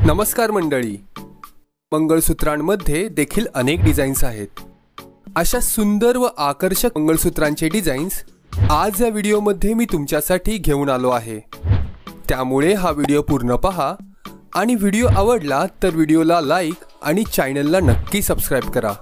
नमस्कार मंडळी, मंगळसूत्रांमध्ये देखील अनेक डिझाईन्स आहेत। अशा सुंदर व आकर्षक मंगळसूत्रांचे डिझाईन्स आज या व्हिडिओमध्ये मी तुमच्यासाठी घेऊन आलो आहे। त्यामुळे हा व्हिडिओ पूर्ण पहा आणि व्हिडिओ आवडला तर व्हिडिओला लाईक आणि चॅनलला नक्की सबस्क्राइब करा।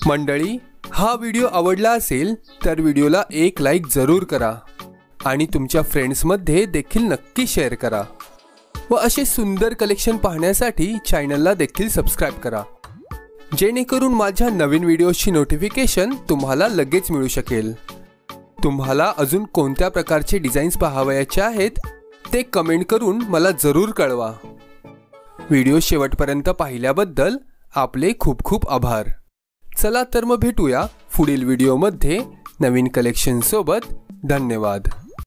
मंडळी, हा व्हिडिओ आवडला असेल तर व्हिडिओला एक लाईक जरूर करा आणि तुमच्या फ्रेंड्समध्ये देखील नक्की शेअर करा व असे सुंदर कलेक्शन पाहण्यासाठी चॅनलला देखील सबस्क्राइब करा, जेणेकरून माझ्या नवीन व्हिडिओची नोटिफिकेशन तुम्हाला लगेच मिळू शकेल। तुम्हाला अजून कोणत्या प्रकारचे डिझाईन्स पाहावयाचे आहेत ते कमेंट करून मला जरूर कळवा। व्हिडिओ शेवटपर्यंत पाहिल्याबद्दल आपले खूप खूप आभार। चला तर मग भेटूया पुढील व्हिडिओमध्ये नवीन कलेक्शन सोबत। धन्यवाद।